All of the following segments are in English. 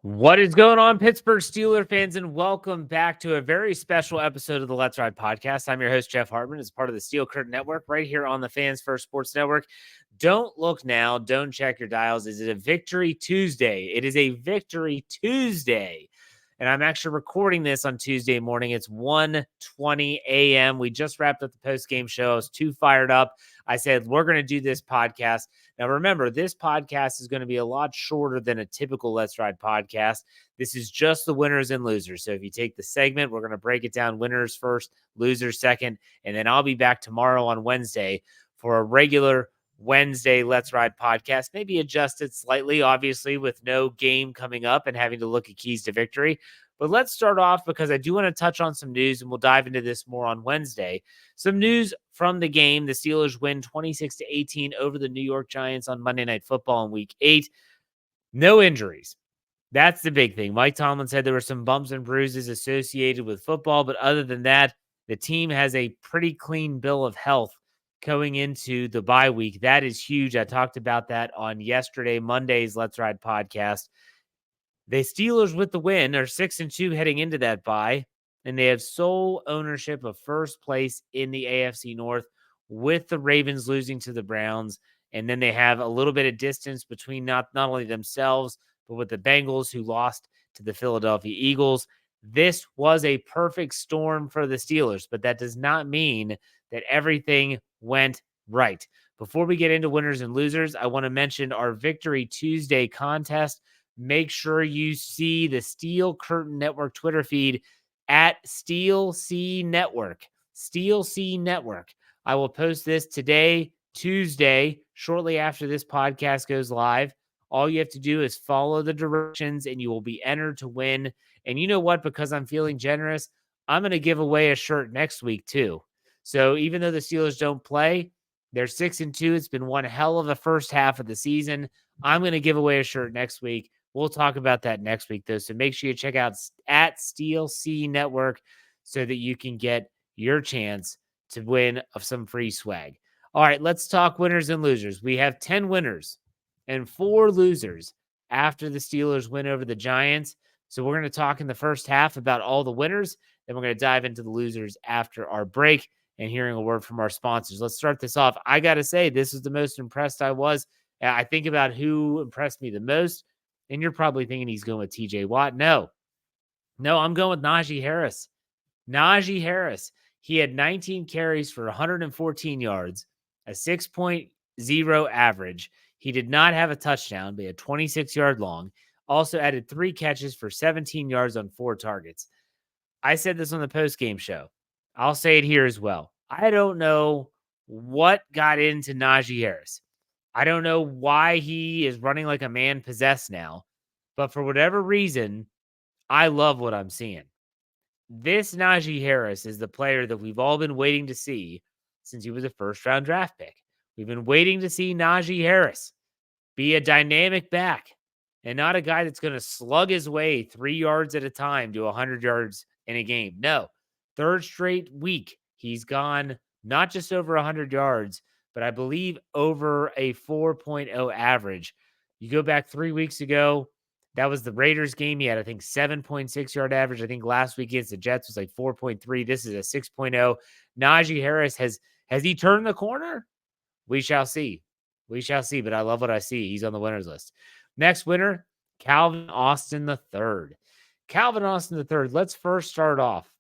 What is going on, Pittsburgh Steelers fans, and welcome back to a very special episode of the Let's Ride podcast. I'm your host, Jeff Hartman, as part of the Steel Curtain Network, right here on the Fans First Sports Network. Don't look now. Don't check your dials. Is it a Victory Tuesday? It is a Victory Tuesday. And I'm actually recording this on Tuesday morning. It's 1:20 a.m. We just wrapped up the post-game show. I was too fired up. I said, we're going to do this podcast. Now, remember, this podcast is going to be a lot shorter than a typical Let's Ride podcast. This is just the winners and losers. So if you take the segment, we're going to break it down winners first, losers second, and then I'll be back tomorrow on Wednesday for a regular Wednesday Let's Ride podcast, maybe adjusted slightly, obviously, with no game coming up and having to look at keys to victory. But let's start off because I do want to touch on some news, and we'll dive into this more on Wednesday. Some news from the game. The Steelers win 26-18 over the New York Giants on Monday Night Football in Week 8. No injuries. That's the big thing. Mike Tomlin said there were some bumps and bruises associated with football, but other than that, the team has a pretty clean bill of health going into the bye week. That is huge. I talked about that on Monday's Let's Ride podcast. The Steelers with the win are 6-2 heading into that bye, and they have sole ownership of first place in the AFC North with the Ravens losing to the Browns. And then they have a little bit of distance between not only themselves, but with the Bengals who lost to the Philadelphia Eagles. This was a perfect storm for the Steelers, but that does not mean that everything went right. Before we get into winners and losers, I want to mention our Victory Tuesday contest. Make sure you see the Steel Curtain Network Twitter feed at Steel C Network. Steel C Network. I will post this today, Tuesday, shortly after this podcast goes live. All you have to do is follow the directions and you will be entered to win. And you know what? Because I'm feeling generous, I'm going to give away a shirt next week too. So even though the Steelers don't play, they're 6-2. It's been one hell of a first half of the season. I'm going to give away a shirt next week. We'll talk about that next week, though. So make sure you check out at Steel C Network so that you can get your chance to win of some free swag. All right, let's talk winners and losers. We have 10 winners and 4 losers after the Steelers win over the Giants. So we're going to talk in the first half about all the winners. Then we're going to dive into the losers after our break and hearing a word from our sponsors. Let's start this off. I got to say, this is the most impressed I was. I think about who impressed me the most. And you're probably thinking he's going with TJ Watt. No, I'm going with Najee Harris. Najee Harris. He had 19 carries for 114 yards, a 6.0 average. He did not have a touchdown, but he had 26-yard long. Also added 3 catches for 17 yards on 4 targets. I said this on the postgame show. I'll say it here as well. I don't know what got into Najee Harris. I don't know why he is running like a man possessed now, but for whatever reason, I love what I'm seeing. This Najee Harris is the player that we've all been waiting to see since he was a first-round draft pick. We've been waiting to see Najee Harris be a dynamic back and not a guy that's going to slug his way 3 yards at a time to 100 yards in a game. No, third straight week, he's gone not just over 100 yards, but I believe over a 4.0 average. You go back 3 weeks ago, that was the Raiders game. He had, I think, 7.6 yard average. I think last week against the Jets was like 4.3. This is a 6.0. Najee Harris, has he turned the corner? We shall see. We shall see, but I love what I see. He's on the winners list. Next winner, Calvin Austin III. Calvin Austin III, let's first start off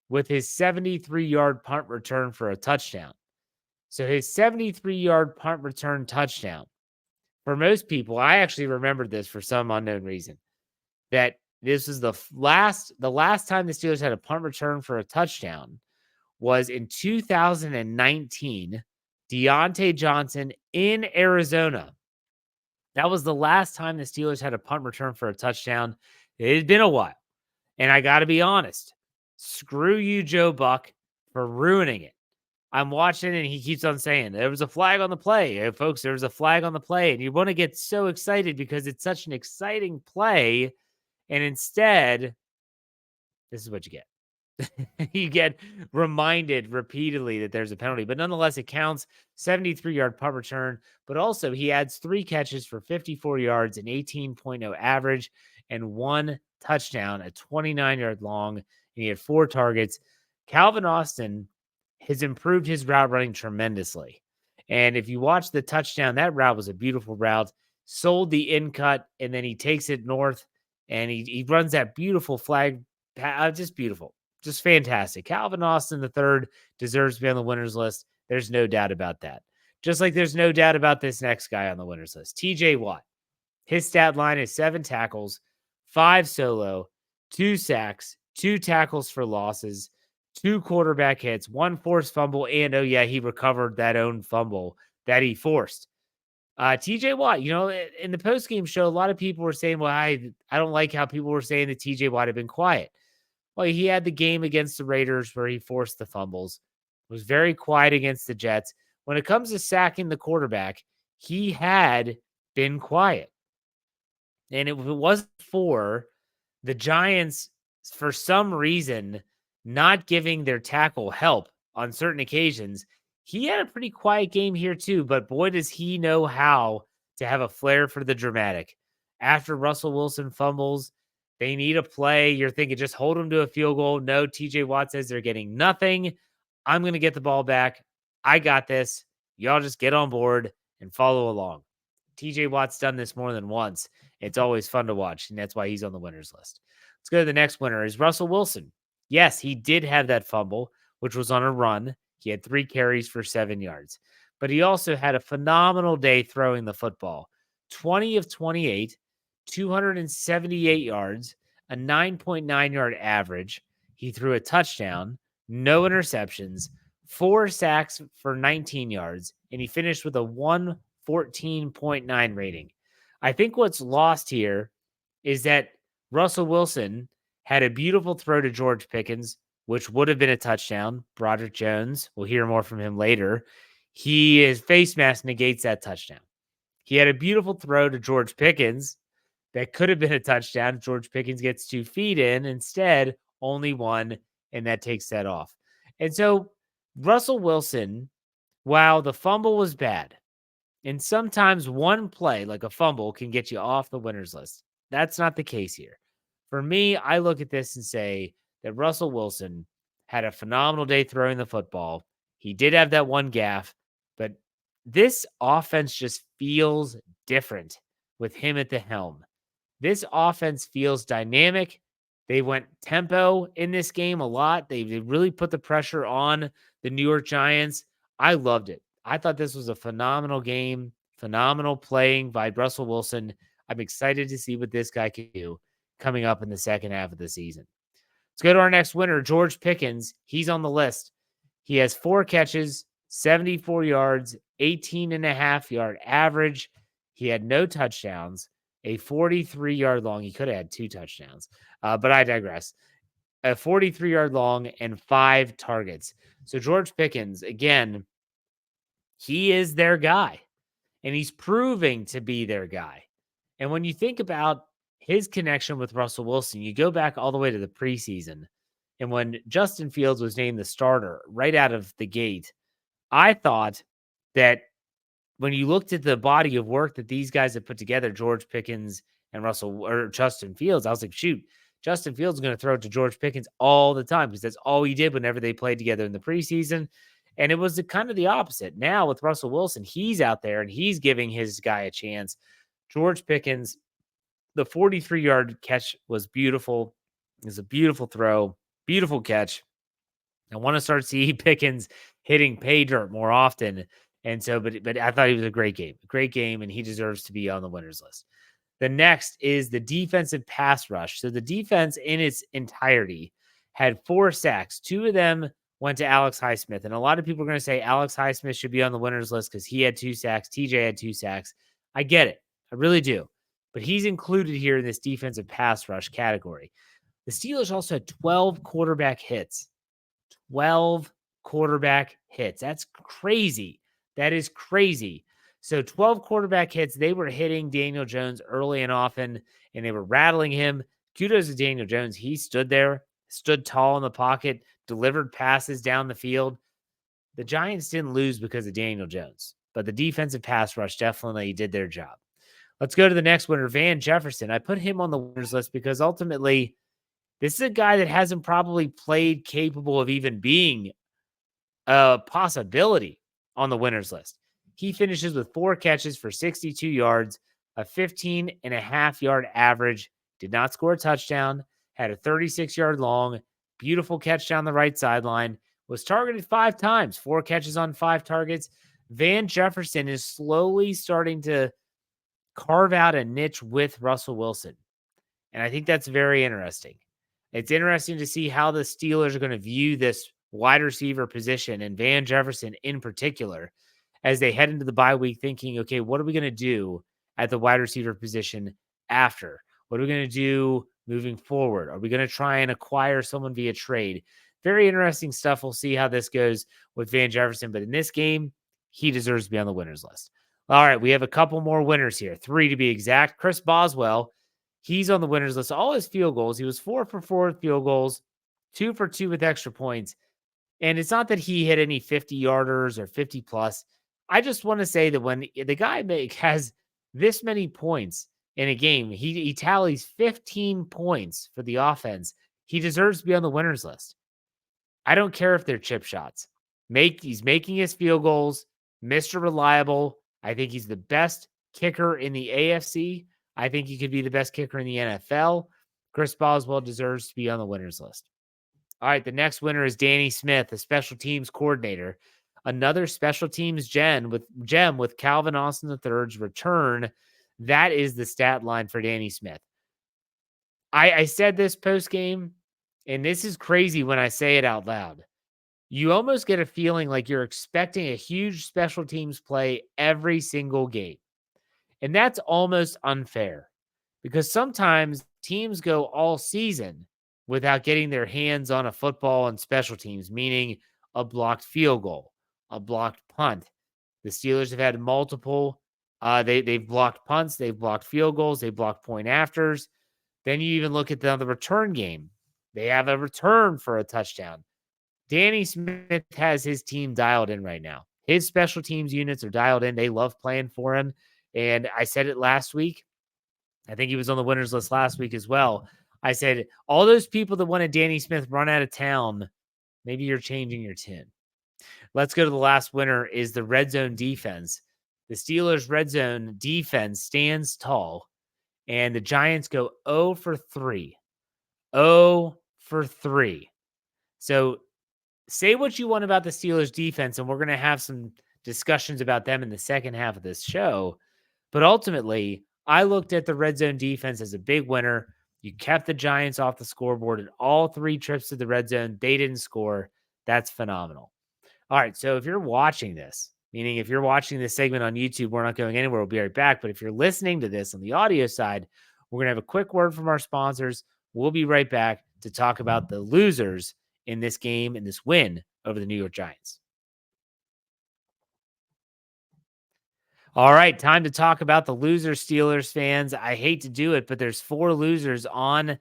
with his 73-yard punt return for a touchdown. So his 73-yard punt return touchdown, for most people, I actually remembered this for some unknown reason, that this is the last time the Steelers had a punt return for a touchdown was in 2019, Deontay Johnson in Arizona. That was the last time the Steelers had a punt return for a touchdown. It had been a while. And I got to be honest, screw you, Joe Buck, for ruining it. I'm watching and he keeps on saying, there was a flag on the play. Hey, folks, there was a flag on the play. And you want to get so excited because it's such an exciting play. And instead, this is what you get. You get reminded repeatedly that there's a penalty, but nonetheless, it counts. 73-yard punt return, but also he adds 3 catches for 54 yards, an 18.0 average, and 1 touchdown, a 29-yard long, and he had 4 targets. Calvin Austin has improved his route running tremendously. And if you watch the touchdown, that route was a beautiful route. Sold the in cut, and then he takes it north, and he runs that beautiful flag, just beautiful. Just fantastic. Calvin Austin III deserves to be on the winners list. There's no doubt about that. Just like there's no doubt about this next guy on the winners list, TJ Watt. His stat line is 7 tackles, 5 solo, 2 sacks, 2 tackles for losses, 2 quarterback hits, 1 forced fumble, and oh yeah, he recovered that own fumble that he forced. TJ Watt, in the postgame show, a lot of people were saying, well, I don't like how people were saying that TJ Watt had been quiet. Well, he had the game against the Raiders where he forced the fumbles, was very quiet against the Jets. When it comes to sacking the quarterback, he had been quiet. And if it wasn't for the Giants, for some reason, not giving their tackle help on certain occasions, he had a pretty quiet game here too. But boy, does he know how to have a flair for the dramatic. After Russell Wilson fumbles, they need a play. You're thinking just hold them to a field goal. No, TJ Watt says they're getting nothing. I'm going to get the ball back. I got this. Y'all just get on board and follow along. TJ Watt's done this more than once. It's always fun to watch, and that's why he's on the winners list. Let's go to the next winner is Russell Wilson. Yes, he did have that fumble, which was on a run. He had 3 carries for 7 yards, but he also had a phenomenal day throwing the football. 20 of 28, 278 yards, a 9.9-yard average. He threw a touchdown, no interceptions, 4 sacks for 19 yards, and he finished with a 114.9 rating. I think what's lost here is that Russell Wilson had a beautiful throw to George Pickens, which would have been a touchdown. Broderick Jones, we'll hear more from him later. His face mask negates that touchdown. He had a beautiful throw to George Pickens that could have been a touchdown. George Pickens gets 2 feet in. Instead, only 1, and that takes that off. And so Russell Wilson, while the fumble was bad, and sometimes one play, like a fumble, can get you off the winners list. That's not the case here. For me, I look at this and say that Russell Wilson had a phenomenal day throwing the football. He did have that one gaffe, but this offense just feels different with him at the helm. This offense feels dynamic. They went tempo in this game a lot. They really put the pressure on the New York Giants. I loved it. I thought this was a phenomenal game, phenomenal playing by Russell Wilson. I'm excited to see what this guy can do coming up in the second half of the season. Let's go to our next winner, George Pickens. He's on the list. He has 4 catches, 74 yards, 18.5-yard average. He had no touchdowns, a 43-yard long. He could have had 2 touchdowns, but I digress. A 43-yard long and 5 targets. So George Pickens, again, he is their guy, and he's proving to be their guy. And when you think about his connection with Russell Wilson, you go back all the way to the preseason. And when Justin Fields was named the starter right out of the gate, I thought that when you looked at the body of work that these guys have put together, George Pickens and Justin Fields, I was like, shoot, Justin Fields is going to throw it to George Pickens all the time because that's all he did whenever they played together in the preseason. And it was kind of the opposite. Now with Russell Wilson, he's out there and he's giving his guy a chance. George Pickens, the 43-yard catch was beautiful. It was a beautiful throw, beautiful catch. I want to start seeing Pickens hitting pay dirt more often. And so, but I thought he was a great game, and he deserves to be on the winners list. The next is the defensive pass rush. So the defense in its entirety had 4 sacks. 2 of them went to Alex Highsmith. And a lot of people are going to say Alex Highsmith should be on the winners list because he had 2 sacks. TJ had 2 sacks. I get it. I really do. But he's included here in this defensive pass rush category. The Steelers also had 12 quarterback hits. 12 quarterback hits. That's crazy. That is crazy. So 12 quarterback hits. They were hitting Daniel Jones early and often, and they were rattling him. Kudos to Daniel Jones. He stood there, stood tall in the pocket, delivered passes down the field. The Giants didn't lose because of Daniel Jones, but the defensive pass rush definitely did their job. Let's go to the next winner, Van Jefferson. I put him on the winners list because ultimately, this is a guy that hasn't probably played capable of even being a possibility on the winners list. He finishes with 4 catches for 62 yards, a 15.5-yard average, did not score a touchdown, had a 36-yard long, beautiful catch down the right sideline, was targeted 5 times, 4 catches on 5 targets. Van Jefferson is slowly starting to carve out a niche with Russell Wilson. And I think that's very interesting. It's interesting to see how the Steelers are going to view this wide receiver position and Van Jefferson in particular as they head into the bye week thinking, okay, what are we going to do at the wide receiver position after? What are we going to do moving forward? Are we going to try and acquire someone via trade? Very interesting stuff. We'll see how this goes with Van Jefferson. But in this game, he deserves to be on the winners list. All right, we have a couple more winners here, 3 to be exact. Chris Boswell, he's on the winners list. All his field goals, he was 4 for 4 with field goals, 2 for 2 with extra points. And it's not that he hit any 50-yarders or 50 plus. I just want to say that when the guy has this many points in a game, he tallies 15 points for the offense. He deserves to be on the winners list. I don't care if they're chip shots. He's making his field goals. Mr. Reliable. I think he's the best kicker in the AFC. I think he could be the best kicker in the NFL. Chris Boswell deserves to be on the winners list. All right, the next winner is Danny Smith, a special teams coordinator. Another special teams gem with Calvin Austin III's return. That is the stat line for Danny Smith. I said this post game, and this is crazy when I say it out loud. You almost get a feeling like you're expecting a huge special teams play every single game. And that's almost unfair because sometimes teams go all season without getting their hands on a football and special teams, meaning a blocked field goal, a blocked punt. The Steelers have had multiple. They've blocked punts, they've blocked field goals, they've blocked point afters. Then you even look at the return game. They have a return for a touchdown. Danny Smith has his team dialed in right now. His special teams units are dialed in. They love playing for him. And I said it last week. I think he was on the winners list last week as well. I said, all those people that wanted Danny Smith run out of town, maybe you're changing your tune. Let's go to the last winner is the red zone defense. The Steelers' red zone defense stands tall, and the Giants go 0 for 3. 0 for 3. So say what you want about the Steelers' defense, and we're going to have some discussions about them in the second half of this show. But ultimately, I looked at the red zone defense as a big winner. You kept the Giants off the scoreboard in all 3 trips to the red zone. They didn't score. That's phenomenal. All right, so if you're watching this, meaning if you're watching this segment on YouTube, we're not going anywhere. We'll be right back. But if you're listening to this on the audio side, we're going to have a quick word from our sponsors. We'll be right back to talk about the losers in this game, in this win over the New York Giants. All right, time to talk about the losers, Steelers fans. I hate to do it, but there's 4 losers on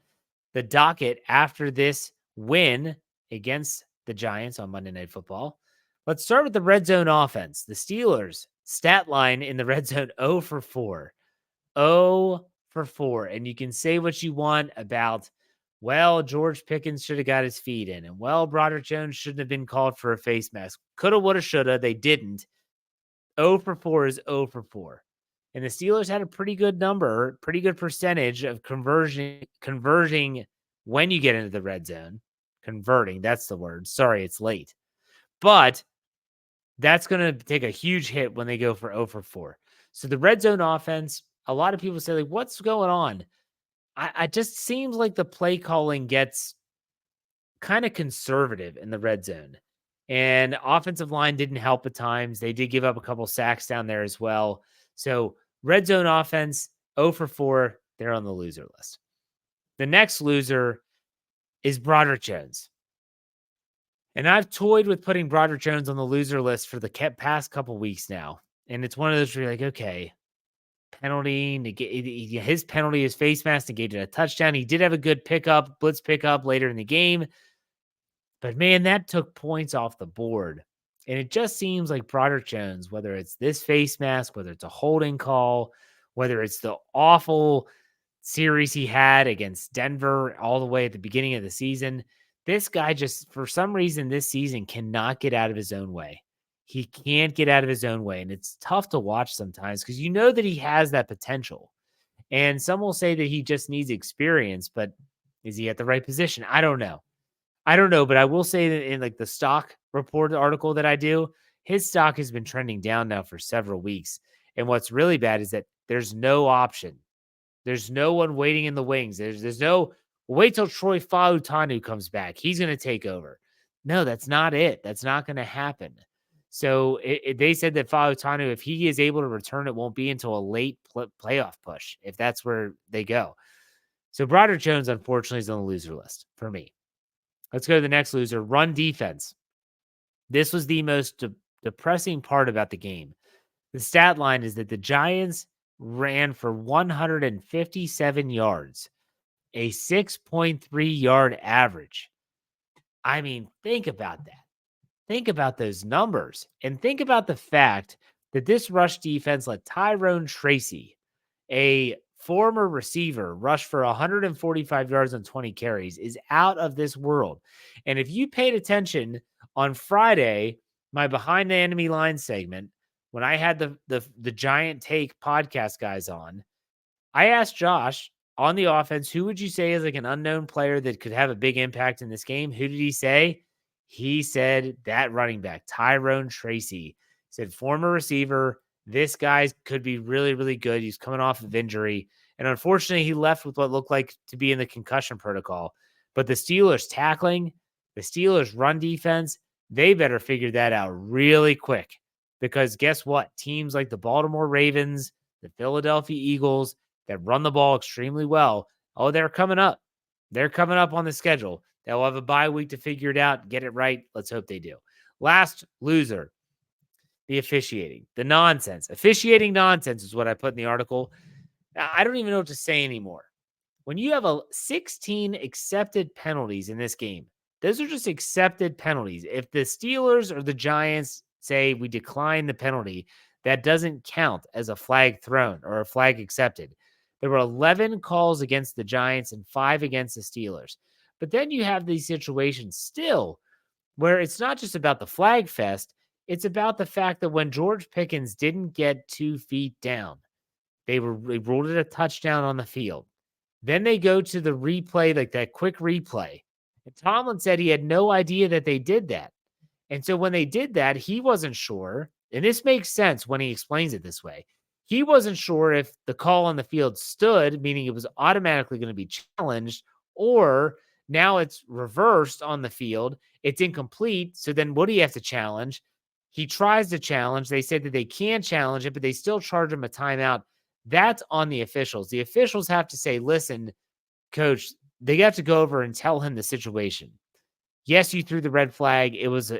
the docket after this win against the Giants on Monday Night Football. Let's start with the red zone offense. The Steelers stat line in the red zone 0 for 4. 0 for 4. And you can say what you want about, well, George Pickens should have got his feet in. And, well, Broderick Jones shouldn't have been called for a face mask. Coulda, woulda, shoulda. They didn't. 0 for 4 is 0 for 4. And the Steelers had a pretty good number, pretty good percentage of converting when you get into the red zone. Converting, that's the word. Sorry, it's late. But that's going to take a huge hit when they go for 0 for 4. So the red zone offense, a lot of people say, like, what's going on? I just seems like the play calling gets kind of conservative in the red zone. And offensive line didn't help at times. They did give up a couple sacks down there as well. So red zone offense, 0 for 4. They're on the loser list. The next loser is Broderick Jones. And I've toyed with putting Broderick Jones on the loser list for the past couple weeks now. And it's one of those where you're like, okay, penalty, his penalty, his face mask negated a touchdown. He did have a good blitz pickup later in the game. But man, that took points off the board. And it just seems like Broderick Jones, whether it's this face mask, whether it's a holding call, whether it's the awful series he had against Denver all the way at the beginning of the season, this guy just, for some reason this season, cannot get out of his own way. He can't get out of his own way. And it's tough to watch sometimes because you know that he has that potential. And some will say that he just needs experience, but is he at the right position? I don't know. But I will say that in like the stock report article that I do, his stock has been trending down now for several weeks. And what's really bad is that there's no option. There's no one waiting in the wings. There's no wait till Troy Fautanu comes back. He's going to take over. No, that's not it. That's not going to happen. So they said that Fautanu, if he is able to return, it won't be until a late playoff push, if that's where they go. So Broderick Jones, unfortunately, is on the loser list for me. Let's go to the next loser, run defense. This was the most depressing part about the game. The stat line is that the Giants ran for 157 yards, a 6.3 yard average. I mean, think about that. Think about those numbers and think about the fact that this rush defense let Tyrone Tracy, a former receiver, rush for 145 yards on 20 carries, is out of this world. And if you paid attention on Friday, my Behind the Enemy Line segment, when I had the Giant Take podcast guys on, I asked Josh on the offense, who would you say is like an unknown player that could have a big impact in this game? Who did he say? He said that running back, Tyrone Tracy. He said former receiver. This guy could be really, really good. He's coming off of injury. And unfortunately, he left with what looked like to be in the concussion protocol. But the Steelers tackling, the Steelers run defense, they better figure that out really quick. Because guess what? Teams like the Baltimore Ravens, the Philadelphia Eagles that run the ball extremely well, oh, they're coming up. They're coming up on the schedule. They'll have a bye week to figure it out, get it right. Let's hope they do. Last loser, the officiating, the nonsense. Officiating nonsense is what I put in the article. I don't even know what to say anymore. When you have 16 accepted penalties in this game, those are just accepted penalties. If the Steelers or the Giants say we decline the penalty, that doesn't count as a flag thrown or a flag accepted. There were 11 calls against the Giants and 5 against the Steelers. But then you have these situations still where it's not just about the flag fest. It's about the fact that when George Pickens didn't get 2 feet down, they ruled it a touchdown on the field. Then they go to the replay, like that quick replay. And Tomlin said he had no idea that they did that. And so when they did that, he wasn't sure. And this makes sense when he explains it this way. He wasn't sure if the call on the field stood, meaning it was automatically going to be challenged, or now it's reversed on the field. It's incomplete. So then what do you have to challenge? He tries to challenge. They said that they can challenge it, but they still charge him a timeout. That's on the officials. The officials have to say, listen, coach, they have to go over and tell him the situation. Yes, you threw the red flag. It was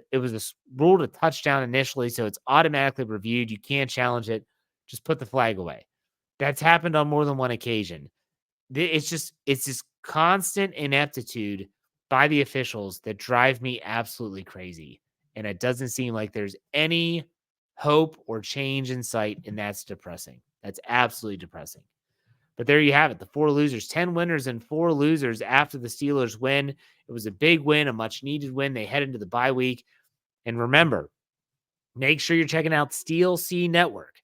ruled a touchdown initially, so it's automatically reviewed. You can't challenge it. Just put the flag away. That's happened on more than one occasion. It's this constant ineptitude by the officials that drive me absolutely crazy. And it doesn't seem like there's any hope or change in sight, and that's depressing. That's absolutely depressing. But there you have it. The 4 losers, 10 winners and 4 losers after the Steelers win. It was a big win, a much needed win. They head into the bye week. And remember, make sure you're checking out Steel C Network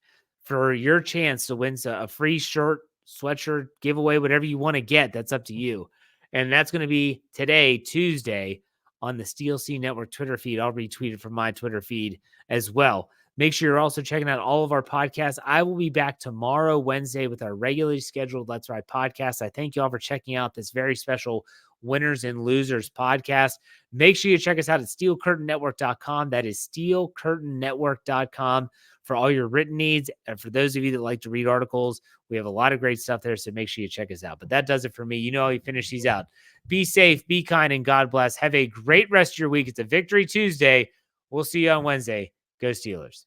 for your chance to win a free shirt, sweatshirt, giveaway, whatever you want to get. That's up to you. And that's going to be today, Tuesday, on the Steel C Network Twitter feed. I'll retweet it from my Twitter feed as well. Make sure you're also checking out all of our podcasts. I will be back tomorrow, Wednesday, with our regularly scheduled Let's Ride podcast. I thank you all for checking out this very special Winners and Losers podcast. Make sure you check us out at steelcurtainnetwork.com. That is steelcurtainnetwork.com for all your written needs. And for those of you that like to read articles, we have a lot of great stuff there, so make sure you check us out. But that does it for me. You know how we finish these out. Be safe, be kind, and God bless. Have a great rest of your week. It's a Victory Tuesday. We'll see you on Wednesday. Go Steelers.